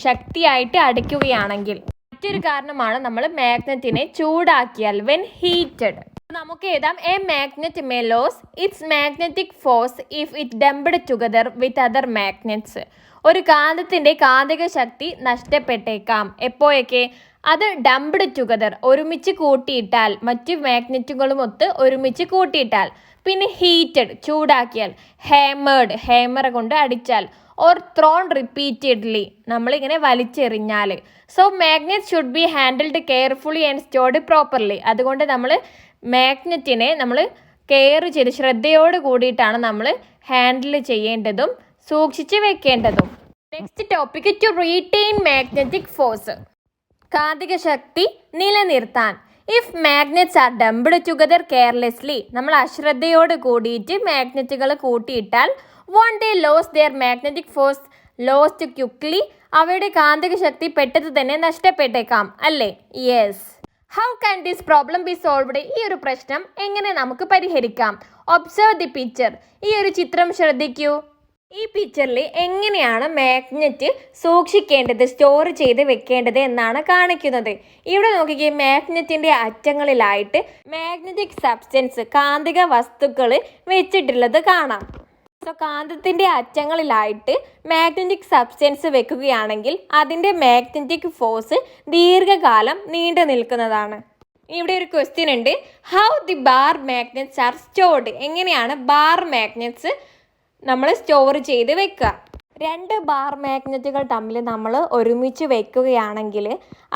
ശക്തിയായിട്ട് അടിക്കുകയാണെങ്കിൽ. മറ്റൊരു കാരണമാണ് നമ്മൾ മാഗ്നറ്റിനെ ചൂടാക്കിയാൽ, വെൻ ഹീറ്റഡ്. നമുക്ക് എഴുതാം a magnet may lose its magnetic force if it dumped together with other magnets. ഒരു കാന്തത്തിൻ്റെ കാന്തിക ശക്തി നഷ്ടപ്പെട്ടേക്കാം. എപ്പോഴൊക്കെ? അത് ഡംപ്ഡ് ടുഗദർ, ഒരുമിച്ച് കൂട്ടിയിട്ടാൽ, മറ്റു മാഗ്നറ്റുകളുമൊത്ത് ഒരുമിച്ച് കൂട്ടിയിട്ടാൽ. പിന്നെ ഹീറ്റഡ്, ചൂടാക്കിയാൽ. ഹാമേർഡ്, ഹാമർ കൊണ്ട് അടിച്ചാൽ. ഓർ ത്രോൺ റിപ്പീറ്റഡ്ലി, നമ്മളിങ്ങനെ വലിച്ചെറിഞ്ഞാൽ. So magnet should be handled carefully and stored properly. അതുകൊണ്ട് നമ്മൾ മാഗ്നറ്റിനെ നമ്മൾ കെയർ ചെയ്ത് ശ്രദ്ധയോട് കൂടിയിട്ടാണ് നമ്മൾ ഹാൻഡിൽ ചെയ്യേണ്ടതും സൂക്ഷിച്ച് വെക്കേണ്ടതും. Next topic, to retain magnetic force. കാന്തിക ശക്തി നിലനിർത്താൻ. If magnets are dumped together carelessly, നമ്മൾ അശ്രദ്ധയോട് കൂടിയിട്ട് മാഗ്നറ്റുകൾ കൂട്ടിയിട്ടാൽ, one day lose their magnetic force lost quickly, അവയുടെ കാന്തിക ശക്തി പെട്ടെന്ന് തന്നെ നഷ്ടപ്പെട്ടേക്കാം അല്ലേ? Yes. How can this problem be solved? ഈ ഒരു പ്രശ്നം എങ്ങനെ നമുക്ക് പരിഹരിക്കാം? Observe the picture. ഈ ഒരു ചിത്രം ശ്രദ്ധിക്കൂ. ഈ പിക്ചറിൽ എങ്ങനെയാണ് മാഗ്നറ്റ് സൂക്ഷിക്കേണ്ടത്, സ്റ്റോർ ചെയ്ത് വെക്കേണ്ടത് എന്നാണ് കാണിക്കുന്നത്. ഇവിടെ നോക്കിക്കേ, മാഗ്നറ്റിൻ്റെ അറ്റങ്ങളിലായിട്ട് മാഗ്നറ്റിക് സബ്സ്റ്റൻസ്, കാന്തിക വസ്തുക്കൾ വെച്ചിട്ടുള്ളത് കാണാം. സോ കാന്തത്തിൻ്റെ അറ്റങ്ങളിലായിട്ട് മാഗ്നറ്റിക് സബ്സ്റ്റൻസ് വെക്കുകയാണെങ്കിൽ അതിൻ്റെ മാഗ്നറ്റിക് ഫോഴ്സ് ദീർഘകാലം നീണ്ടു നിൽക്കുന്നതാണ്. ഇവിടെ ഒരു ക്വസ്റ്റ്യൻ ഉണ്ട്, how the bar magnets R stored. എങ്ങനെയാണ് ബാർ മാഗ്നറ്റ്സ് നമ്മൾ സ്റ്റോർ ചെയ്ത് വെക്കുക? രണ്ട് ബാർ മാഗ്നറ്റുകൾ തമ്മിൽ നമ്മൾ ഒരുമിച്ച് വെക്കുകയാണെങ്കിൽ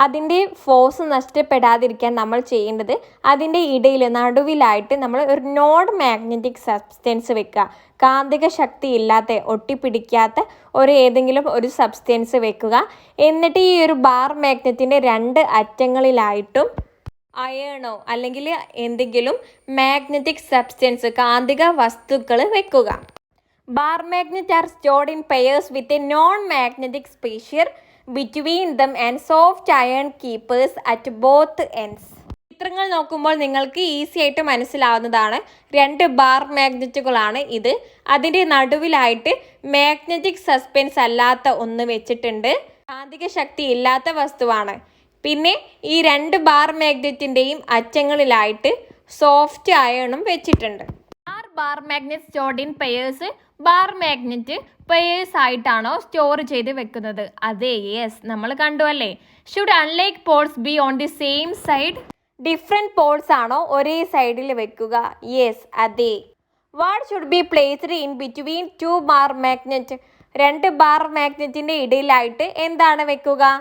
അതിൻ്റെ ഫോഴ്സ് നഷ്ടപ്പെടാതിരിക്കാൻ നമ്മൾ ചെയ്യേണ്ടത് അതിൻ്റെ ഇടയിൽ നടുവിലായിട്ട് നമ്മൾ ഒരു നോൺ മാഗ്നറ്റിക് സബ്സ്റ്റൻസ് വെക്കുക. കാന്തിക ശക്തി ഇല്ലാത്ത, ഒട്ടിപ്പിടിക്കാത്ത ഏതെങ്കിലും ഒരു സബ്സ്റ്റൻസ് വെക്കുക. എന്നിട്ട് ഈ ഒരു ബാർ മാഗ്നറ്റിൻ്റെ രണ്ട് അറ്റങ്ങളിലായിട്ടും അയേണോ അല്ലെങ്കിൽ എന്തെങ്കിലും മാഗ്നറ്റിക് സബ്സ്റ്റൻസ്, കാന്തിക വസ്തുക്കൾ വെക്കുക. Bar magnets are stored in pairs with a non-magnetic sphere between them and soft iron keepers at both ends. ചിത്രങ്ങൾ നോക്കുമ്പോൾ നിങ്ങൾക്ക് ഈസി ആയിട്ട് മനസ്സിലാവുന്നതാണ്. രണ്ട് ബാർ മാഗ്നറ്റുകളാണ് ഇത്. അതിൻ്റെ നടുവിലായിട്ട് മാഗ്നറ്റിക് സസ്പെൻസ് അല്ലാത്ത ഒന്ന് വെച്ചിട്ടുണ്ട്. കാന്തിക ശക്തി ഇല്ലാത്ത വസ്തുവാണ്. പിന്നെ ഈ രണ്ട് ബാർ മാഗ്നറ്റിൻ്റെയും അറ്റങ്ങളിലായിട്ട് സോഫ്റ്റ് അയണും വെച്ചിട്ടുണ്ട്. Bar magnet stored in pairs. Bar magnet pairs ആയിട്ടാണോ സ്റ്റോർ ചെയ്ത് വെക്കുന്നത്? അതെ, യെസ്, നമ്മൾ കണ്ടു അല്ലേ. Should unlike poles be on the same side? Different poles ആണോ ഒരേ സൈഡിൽ വെക്കുക? യെസ്, അതെ. What should be placed in between two bar magnet? രണ്ട് ബാർ മാഗ്നറ്റിൻ്റെ ഇടയിലായിട്ട് എന്താണ് വെക്കുക?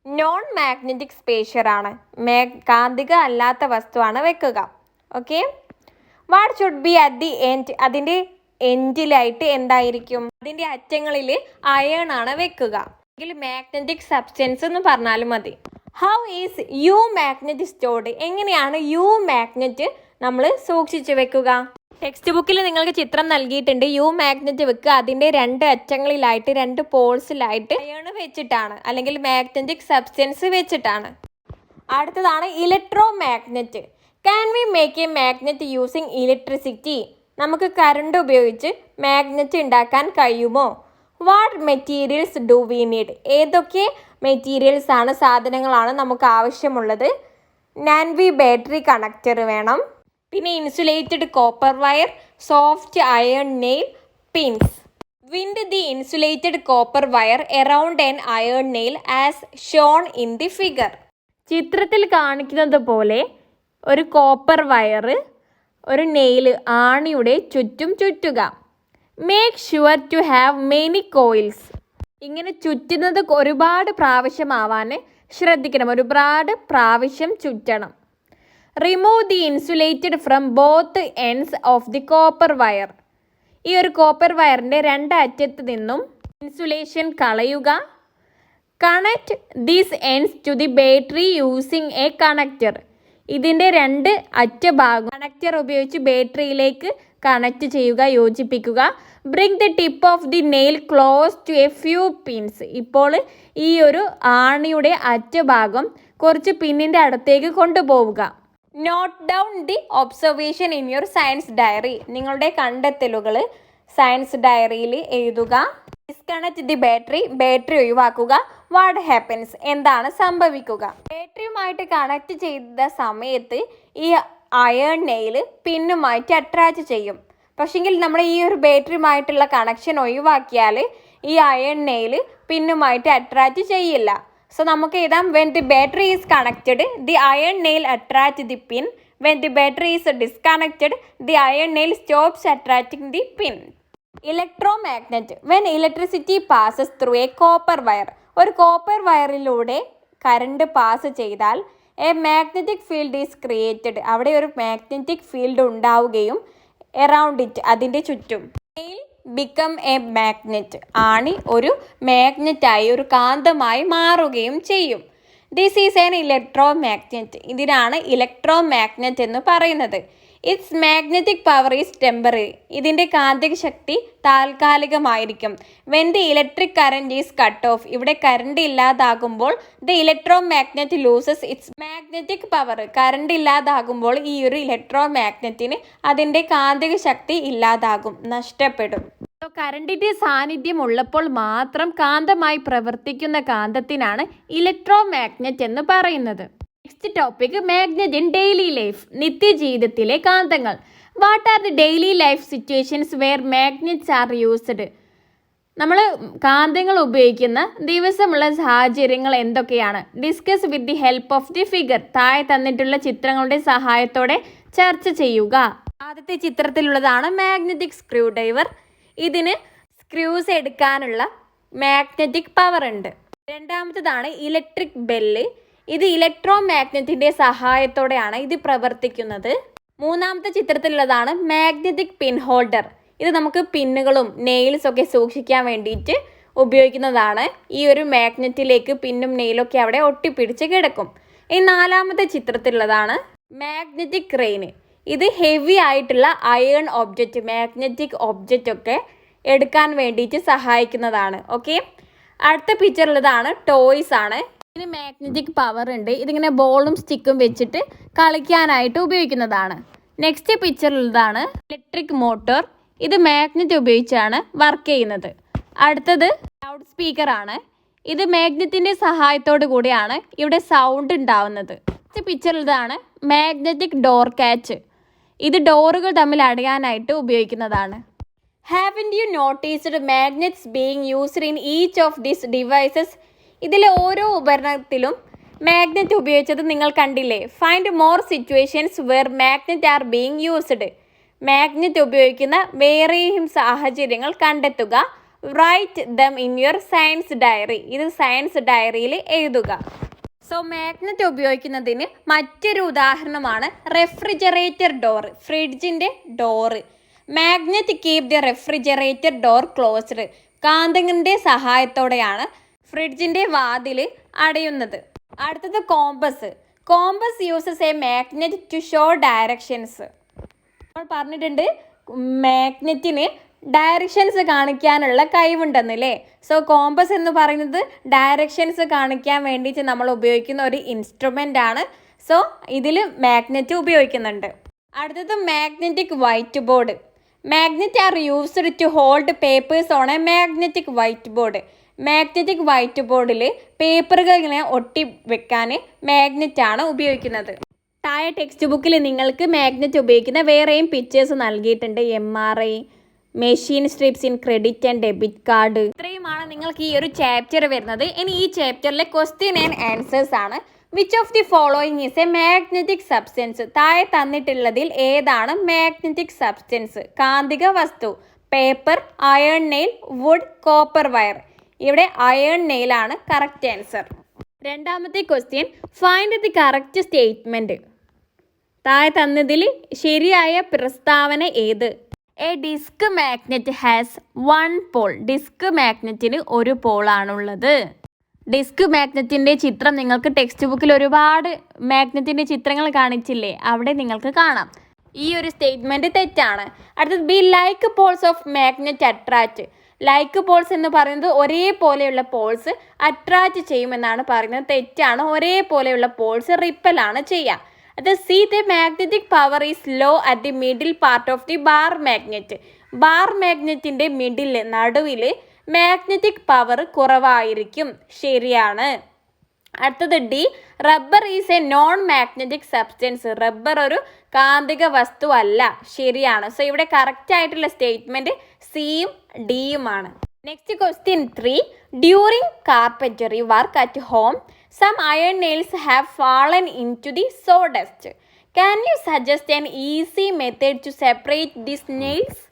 നോൺ മാഗ്നറ്റിക് സ്പേഷ്യർ ആണ്, കാന്തിക അല്ലാത്ത വസ്തുവാണ് വെക്കുക. Okay. What should B at the end? അതിൻ്റെ എൻഡിലായിട്ട് എന്തായിരിക്കും? അതിൻ്റെ അറ്റങ്ങളിൽ അയൺ ആണ് വെക്കുക, അല്ലെങ്കിൽ മാഗ്നറ്റിക് സബ്സ്റ്റൻസ് എന്ന് പറഞ്ഞാലും മതി. How is U magnet stored? എങ്ങനെയാണ് യു മാഗ്നറ്റ് നമ്മൾ സൂക്ഷിച്ചു വെക്കുക? ടെക്സ്റ്റ് ബുക്കിൽ നിങ്ങൾക്ക് ചിത്രം നൽകിയിട്ടുണ്ട്. യു മാഗ്നറ്റ് വെക്കുക അതിൻ്റെ രണ്ട് അറ്റങ്ങളിലായിട്ട്, രണ്ട് പോൾസിലായിട്ട് അയൺ വെച്ചിട്ടാണ്, അല്ലെങ്കിൽ മാഗ്നറ്റിക് സബ്സ്റ്റൻസ് വെച്ചിട്ടാണ്. അടുത്തതാണ് electro magnet. Can we make A magnet using electricity? നമുക്ക് കറണ്ട് ഉപയോഗിച്ച് മാഗ്നറ്റ് ഉണ്ടാക്കാൻ കഴിയുമോ? What materials do we need? ഏതൊക്കെ മെറ്റീരിയൽസ് ആണ്, സാധനങ്ങളാണ് നമുക്ക് ആവശ്യമുള്ളത്? നാൻവി ബാറ്ററി കണക്ടർ വേണം. പിന്നെ insulated copper wire, soft iron nail pins. Wind the insulated copper wire around an iron nail as shown in the figure. ചിത്രത്തിൽ കാണിക്കുന്നത് പോലെ ഒരു കോപ്പർ വയർ ഒരു നെയിൽ ആണിയുടെ ചുറ്റും ചുറ്റുക. Make sure to have many coils. ഇങ്ങനെ ചുറ്റുന്നത് ഒരുപാട് പ്രാവശ്യമാവാൻ ശ്രദ്ധിക്കണം, ഒരുപാട് പ്രാവശ്യം ചുറ്റണം. Remove the insulated from both ends of the copper wire. ഈ ഒരു കോപ്പർ വയറിൻ്റെ രണ്ട് അറ്റത്ത് നിന്നും ഇൻസുലേഷൻ കളയുക. Connect these ends to the battery using a connector. ഇതിൻ്റെ രണ്ട് അറ്റഭാഗം കണക്റ്റർ ഉപയോഗിച്ച് ബാറ്ററിയിലേക്ക് കണക്റ്റ് ചെയ്യുക, യോജിപ്പിക്കുക. Bring the tip of the nail close to A few pins. ഇപ്പോൾ ഈ ഒരു ആണിയുടെ അറ്റഭാഗം കുറച്ച് പിന്നിൻ്റെ അടുത്തേക്ക് കൊണ്ടുപോവുക. Note down the observation in your science diary. നിങ്ങളുടെ കണ്ടെത്തലുകൾ സയൻസ് ഡയറിയിൽ എഴുതുക. Disconnect the battery. ബാറ്ററി ഒഴിവാക്കുക. What happens. എന്താണ് സംഭവിക്കുക? ബാറ്ററിയുമായിട്ട് കണക്ട് ചെയ്ത സമയത്ത് ഈ അയൺ നെയിൽ പിന്നുമായിട്ട് അട്രാച്ച് ചെയ്യും. പക്ഷെങ്കിൽ നമ്മൾ ഈ ഒരു ബാറ്ററിയുമായിട്ടുള്ള കണക്ഷൻ ഒഴിവാക്കിയാൽ ഈ അയൺ നെയിൽ പിന്നുമായിട്ട് അട്രാച്ച് ചെയ്യില്ല. സോ നമുക്ക് എഴുതാം, when the battery is connected the iron nail attract the pin. When the battery is disconnected the iron nail stops attracting the pin. Electro magnet. When electricity passes through a copper wire. ഒരു copper വയറിലൂടെ current pass ചെയ്താൽ a magnetic field is created. അവിടെ ഒരു magnetic field ഉണ്ടാവുകയും around it, അതിൻ്റെ ചുറ്റും. Nail become a magnet. ആണി ഒരു മാഗ്നറ്റായി, ഒരു കാന്തമായി മാറുകയും ചെയ്യും. This is N electro magnet. ഇതിനാണ് ഇലക്ട്രോ മാഗ്നറ്റ് എന്ന് പറയുന്നത്. Its magnetic power is temporary. ഇതിൻ്റെ കാന്തിക ശക്തി താൽക്കാലികമായിരിക്കും. When the electric current is cut off. ഇവിടെ കറണ്ട് ഇല്ലാതാകുമ്പോൾ the electro magnet loses its magnetic power. Current ഇല്ലാതാകുമ്പോൾ ഈ ഒരു ഇലക്ട്രോ മാഗ്നറ്റിന് അതിൻ്റെ കാന്തിക ശക്തി ഇല്ലാതാകും, നഷ്ടപ്പെടും. കറണ്ടിൻ്റെ സാന്നിധ്യം ഉള്ളപ്പോൾ മാത്രം കാന്തമായി പ്രവർത്തിക്കുന്ന കാന്തത്തിനാണ് ഇലക്ട്രോ മാഗ്നറ്റ് എന്ന് പറയുന്നത്. Next topic, magnet in daily life. നിത്യജീവിതത്തിലെ കാന്തങ്ങൾ. What are the daily life situations where magnets are used. നമ്മൾ കാന്തങ്ങൾ ഉപയോഗിക്കുന്ന ദിവസമുള്ള സാഹചര്യങ്ങൾ എന്തൊക്കെയാണ്? Discuss with the help of the figure. താഴെ തന്നിട്ടുള്ള ചിത്രങ്ങളുടെ സഹായത്തോടെ ചർച്ച ചെയ്യുക. ആദ്യത്തെ ചിത്രത്തിലുള്ളതാണ് മാഗ്നറ്റിക് സ്ക്രൂ ഡ്രൈവർ. ഇതിന് സ്ക്രൂസ് എടുക്കാനുള്ള മാഗ്നറ്റിക് പവർ ഉണ്ട്. രണ്ടാമത്തേതാണ് ഇലക്ട്രിക് ബെല്ല്. ഇത് ഇലക്ട്രോ മാഗ്നറ്റിൻ്റെ സഹായത്തോടെയാണ് ഇത് പ്രവർത്തിക്കുന്നത്. മൂന്നാമത്തെ ചിത്രത്തിലുള്ളതാണ് മാഗ്നറ്റിക് പിൻ ഹോൾഡർ. ഇത് നമുക്ക് പിന്നുകളും നെയിൽസ് ഒക്കെ സൂക്ഷിക്കാൻ വേണ്ടിയിട്ട് ഉപയോഗിക്കുന്നതാണ്. ഈ ഒരു മാഗ്നറ്റിലേക്ക് പിന്നും നെയിലൊക്കെ അവിടെ ഒട്ടിപ്പിടിച്ച് കിടക്കും. ഈ നാലാമത്തെ ചിത്രത്തിലുള്ളതാണ് മാഗ്നറ്റിക് ക്രെയിൻ. ഇത് ഹെവി ആയിട്ടുള്ള അയൺ ഒബ്ജക്റ്റ്, മാഗ്നറ്റിക് ഒബ്ജക്റ്റ് ഒക്കെ എടുക്കാൻ വേണ്ടിയിട്ട് സഹായിക്കുന്നതാണ്. ഓക്കെ, അടുത്ത പിക്ചറിലുള്ളതാണ് ടോയ്സ് ആണ്. ഇതിന് മാഗ്നറ്റിക് പവർ ഉണ്ട്. ഇതിങ്ങനെ ബോളും സ്റ്റിക്കും വെച്ചിട്ട് കളിക്കാനായിട്ട് ഉപയോഗിക്കുന്നതാണ്. നെക്സ്റ്റ് പിക്ചറിലുള്ളതാണ് ഇലക്ട്രിക് മോട്ടോർ. ഇത് മാഗ്നറ്റ് ഉപയോഗിച്ചാണ് വർക്ക് ചെയ്യുന്നത്. അടുത്തത് ലൗഡ് സ്പീക്കർ ആണ്. ഇത് മാഗ്നറ്റിൻ്റെ സഹായത്തോടു കൂടിയാണ് ഇവിടെ സൗണ്ട് ഉണ്ടാവുന്നത്. നെക്സ്റ്റ് പിക്ചറിലുള്ളതാണ് മാഗ്നറ്റിക് ഡോർ കാച്ച്. ഇത് ഡോറുകൾ തമ്മിൽ അടയാനായിട്ട് ഉപയോഗിക്കുന്നതാണ്. Haven't you noticed magnets being used in each of these devices. ഇതിലെ ഓരോ ഉപകരണത്തിലും മാഗ്നറ്റ് ഉപയോഗിച്ചത് നിങ്ങൾ കണ്ടില്ലേ? Find more situations where magnet are being used. Magnet ഉപയോഗിക്കുന്ന വേറെയും സാഹചര്യങ്ങൾ കണ്ടെത്തുക. Write them in your science diary. ഇത് സയൻസ് ഡയറിയിൽ എഴുതുക. സോ മാഗ്നറ്റ് ഉപയോഗിക്കുന്നതിന് മറ്റൊരു ഉദാഹരണമാണ് റെഫ്രിജറേറ്റർ ഡോർ, ഫ്രിഡ്ജിൻ്റെ door. Magnet keep the refrigerator door closed. കാന്തങ്ങളുടെ സഹായത്തോടെയാണ് ഫ്രിഡ്ജിൻ്റെ വാതിൽ അടയുന്നത്. അടുത്തത് compass. Compass uses a magnet to show directions. നമ്മൾ പറഞ്ഞിട്ടുണ്ട് മാഗ്നറ്റിന് ഡയറക്ഷൻസ് കാണിക്കാനുള്ള കഴിവുണ്ടെന്നല്ലേ. സോ കോമ്പസ് എന്ന് പറയുന്നത് ഡയറക്ഷൻസ് കാണിക്കാൻ വേണ്ടിയിട്ട് നമ്മൾ ഉപയോഗിക്കുന്ന ഒരു ഇൻസ്ട്രുമെൻ്റ് ആണ്. സോ ഇതിൽ മാഗ്നറ്റ് ഉപയോഗിക്കുന്നുണ്ട്. അടുത്തത് magnetic white board. Magnet are used to hold papers on a magnetic white board. Magnetic white ബോർഡിൽ പേപ്പറുകൾ ഇങ്ങനെ ഒട്ടി വെക്കാൻ മാഗ്നറ്റ് ആണ് ഉപയോഗിക്കുന്നത്. താഴെ ടെക്സ്റ്റ് ബുക്കിൽ നിങ്ങൾക്ക് മാഗ്നറ്റ് ഉപയോഗിക്കുന്ന വേറെയും പിക്ചേഴ്സ് നൽകിയിട്ടുണ്ട്. MRI, machine strips in credit and debit card. ഇത്രയുമാണ് നിങ്ങൾക്ക് ഈ ഒരു ചാപ്റ്റർ വരുന്നത്. ഇനി ഈ ചാപ്റ്ററിലെ ക്വസ്റ്റ്യൻ ആൻഡ് ആൻസേഴ്സ് ആണ്. Which of the following is a magnetic substance? താഴെ തന്നിട്ടുള്ളതിൽ ഏതാണ് മാഗ്നറ്റിക് സബ്സ്റ്റൻസ്? കാന്തിക വസ്തു. Paper, iron nail, wood, copper wire. ഇവിടെ അയൺ നെയിൽ ആണ് കറക്റ്റ് ആൻസർ. രണ്ടാമത്തെ question, find the correct statement. താഴെ തന്നതിൽ ശരിയായ പ്രസ്താവന ഏത്? A disc magnet has one pole. Disc മാഗ്നറ്റിന് ഒരു പോളാണുള്ളത്. ഡിസ്ക് മാഗ്നറ്റിൻ്റെ ചിത്രം നിങ്ങൾക്ക് ടെക്സ്റ്റ് ബുക്കിൽ ഒരുപാട് മാഗ്നറ്റിൻ്റെ ചിത്രങ്ങൾ കാണിച്ചില്ലേ, അവിടെ നിങ്ങൾക്ക് കാണാം. ഈ ഒരു സ്റ്റേറ്റ്മെൻറ്റ് തെറ്റാണ്. അടുത്തത്, be like poles of magnet attract. Like poles എന്ന് പറയുന്നത് ഒരേപോലെയുള്ള പോൾസ് അട്രാക്റ്റ് ചെയ്യുമെന്നാണ് പറയുന്നത്. തെറ്റാണ്. ഒരേപോലെയുള്ള പോൾസ് റിപ്പലാണ് ചെയ്യുക. അത് C the magnetic power is low at the middle part of the bar magnet. Bar മാഗ്നറ്റിൻ്റെ മിഡിൽ നടുവിൽ മാഗ്നറ്റിക് പവർ കുറവായിരിക്കും. ശരിയാണ്. അടുത്തത് D, rubber is a non magnetic substance. Rubber ഒരു കാന്തിക വസ്തു അല്ല. ശരിയാണ്. സോ ഇവിടെ കറക്റ്റ് ആയിട്ടുള്ള സ്റ്റേറ്റ്മെൻറ്റ് സിയും ഡിയുമാണ്. Next question 3, during carpentry work at home some iron nails have fallen into the sawdust. Can you suggest an easy method to separate this nails?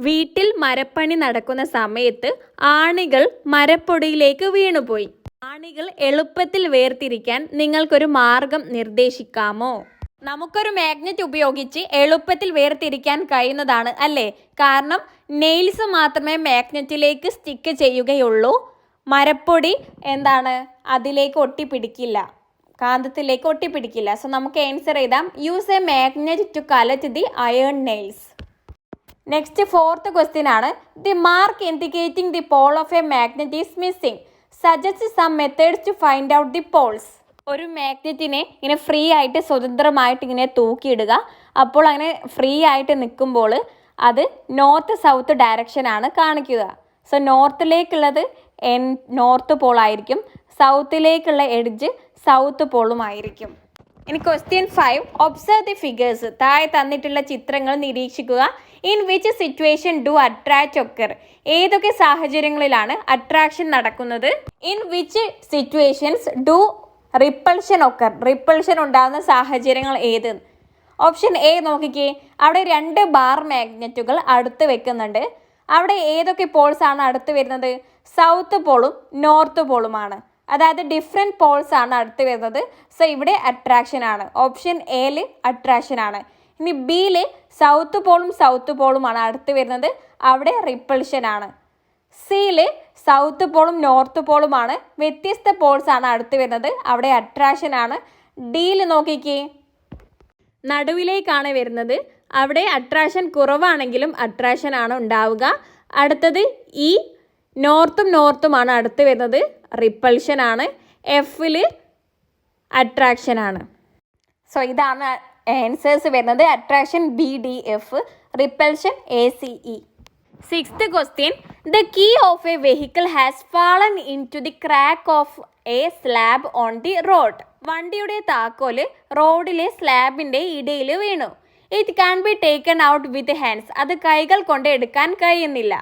വീട്ടിൽ മരപ്പണി നടക്കുന്ന സമയത്ത് ആണികൾ മരപ്പൊടിയിലേക്ക് വീണുപോയി. ആണികൾ എളുപ്പത്തിൽ വേർതിരിക്കാൻ നിങ്ങൾക്കൊരു മാർഗം നിർദ്ദേശിക്കാമോ? നമുക്കൊരു മാഗ്നറ്റ് ഉപയോഗിച്ച് എളുപ്പത്തിൽ വേർതിരിക്കാൻ കഴിയുന്നതാണ് അല്ലേ? കാരണം നെയിൽസ് മാത്രമേ മാഗ്നറ്റിലേക്ക് സ്റ്റിക്ക് ചെയ്യുകയുള്ളൂ. മരപ്പൊടി അതിലേക്ക് ഒട്ടിപ്പിടിക്കില്ല, കാന്തത്തിലേക്ക് ഒട്ടിപ്പിടിക്കില്ല. സോ നമുക്ക് ആൻസർ എഴുതാം, use a magnet to collect the iron nails. Next 4th question ആണ്, the mark indicating the pole of a magnet is missing. Suggest some methods to find out the poles. ഒരു മാഗ്നറ്റിനെ ഇങ്ങനെ free ആയിട്ട് സ്വതന്ത്രമായിട്ട് ഇങ്ങനെ തൂക്കിയിടുക. അപ്പോൾ അങ്ങനെ ഫ്രീ ആയിട്ട് നിൽക്കുമ്പോൾ അത് നോർത്ത് സൗത്ത് ഡയറക്ഷനാണ് കാണിക്കുക. സോ നോർത്തിലേക്കുള്ളത് നോർത്ത് പോളായിരിക്കും, സൗത്തിലേക്കുള്ള എഡ്ജ് സൗത്ത് പോളുമായിരിക്കും. ഇനി ക്വസ്റ്റ്യൻ 5, ഒബ്സർവ് ദി ഫിഗേഴ്സ്. താഴെ തന്നിട്ടുള്ള ചിത്രങ്ങൾ നിരീക്ഷിക്കുക. In which situation do attract occur? ഏതൊക്കെ സാഹചര്യങ്ങളിലാണ് അട്രാക്ഷൻ നടക്കുന്നത്? In which situations do repulsion occur? Repulsion ഉണ്ടാകുന്ന സാഹചര്യങ്ങൾ ഏത്? ഓപ്ഷൻ എ നോക്കിക്കേ, അവിടെ 2 ബാർ മാഗ്നറ്റുകൾ അടുത്ത് വെക്കുന്നുണ്ട്. അവിടെ ഏതൊക്കെ പോൾസ് ആണ് അടുത്ത് വരുന്നത്? സൗത്ത് പോളും നോർത്ത് പോളുമാണ്. അതായത് ഡിഫറെൻറ്റ് പോൾസ് ആണ് അടുത്ത് വരുന്നത്. സോ ഇവിടെ അട്രാക്ഷൻ ആണ്. ഓപ്ഷൻ എയിൽ അട്രാക്ഷൻ ആണ്. ഇനി ബിയിൽ സൗത്ത് പോളുമാണ് അടുത്ത് വരുന്നത്. അവിടെ റിപ്പൾഷൻ ആണ്. സിയിൽ സൗത്ത് പോളും നോർത്ത് പോളുമാണ്, വ്യത്യസ്ത പോൾസ് ആണ് അടുത്ത് വരുന്നത്. അവിടെ അട്രാക്ഷൻ ആണ്. ഡിയിൽ നോക്കിക്കേ, നടുവിലേക്കാണ് വരുന്നത്. അവിടെ അട്രാക്ഷൻ കുറവാണെങ്കിലും അട്രാക്ഷൻ ആണ് ഉണ്ടാവുക. അടുത്തത് ഈ നോർത്തുമാണ് അടുത്ത് വരുന്നത്, റിപ്പൾഷൻ ആണ്. എഫിൽ അട്രാക്ഷൻ ആണ്. സോ ഇതാണ് ആൻസേഴ്സ് വരുന്നത്. Attraction B D F, repulsion A C E. 6th question, the key of a vehicle has fallen into the crack of a slab on the road. വണ്ടിയുടെ താക്കോല് റോഡിലെ സ്ലാബിൻ്റെ ഇടയിൽ വീണു. It can be taken out with hands. അത് കൈകൾ കൊണ്ട് എടുക്കാൻ കഴിയുന്നില്ല.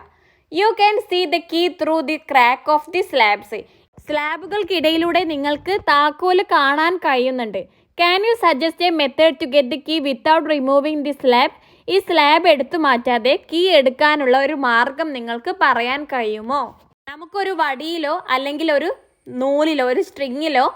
You can see the key through the crack of the slabs. സ്ലാബുകൾക്കിടയിലൂടെ നിങ്ങൾക്ക് താക്കോല് കാണാൻ കഴിയുന്നുണ്ട്. Can you suggest a method to get the key without removing the slab? ഈ സ്ലാബ് എടുത്തു മാറ്റാതെ കീ എടുക്കാനുള്ള ഒരു മാർഗം നിങ്ങൾക്ക് പറയാൻ കഴിയുമോ? നമുക്കൊരു വടിയിലോ അല്ലെങ്കിൽ ഒരു നൂലിലോ ഒരു സ്ട്രിങ്ങിലോ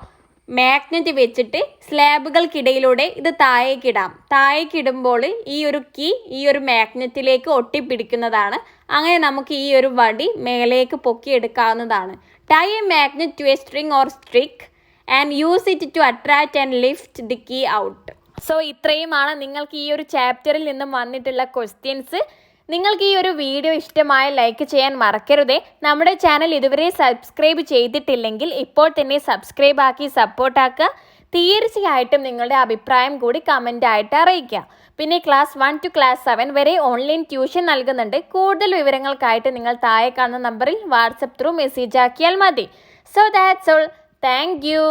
മാഗ്നറ്റ് വെച്ചിട്ട് സ്ലാബുകൾക്കിടയിലൂടെ ഇത് താഴേക്കിടാം. താഴേക്കിടുമ്പോൾ ഈ ഒരു കീ ഈ ഒരു മാഗ്നറ്റിലേക്ക് ഒട്ടിപ്പിടിക്കുന്നതാണ്. അങ്ങനെ നമുക്ക് ഈ ഒരു വടി മേലേക്ക് പൊക്കിയെടുക്കാവുന്നതാണ്. Tie a magnet to a string or stick and use it to attract and lift the key out. So ഇത്രയുമാണ് നിങ്ങൾക്ക് ഈ ഒരു ചാപ്റ്ററിൽ നിന്നും വന്നിട്ടുള്ള ക്വസ്റ്റ്യൻസ്. നിങ്ങൾക്ക് ഈ ഒരു വീഡിയോ ഇഷ്ടമായ ലൈക്ക് ചെയ്യാൻ മറക്കരുതേ. നമ്മുടെ ചാനൽ ഇതുവരെ സബ്സ്ക്രൈബ് ചെയ്തിട്ടില്ലെങ്കിൽ ഇപ്പോൾ തന്നെ സബ്സ്ക്രൈബ് ആക്കി സപ്പോർട്ടാക്കുക. തീർച്ചയായിട്ടും നിങ്ങളുടെ അഭിപ്രായം കൂടി കമൻ്റായിട്ട് അറിയിക്കുക. പിന്നെ ക്ലാസ് 1 to ക്ലാസ് 7 വരെ ഓൺലൈൻ ട്യൂഷൻ നൽകുന്നുണ്ട്. കൂടുതൽ വിവരങ്ങൾക്കായിട്ട് നിങ്ങൾ താഴെ കാണുന്ന നമ്പറിൽ വാട്സപ്പ് ത്രൂ മെസ്സേജ് ആക്കിയാൽ മതി. So that's all. Thank you.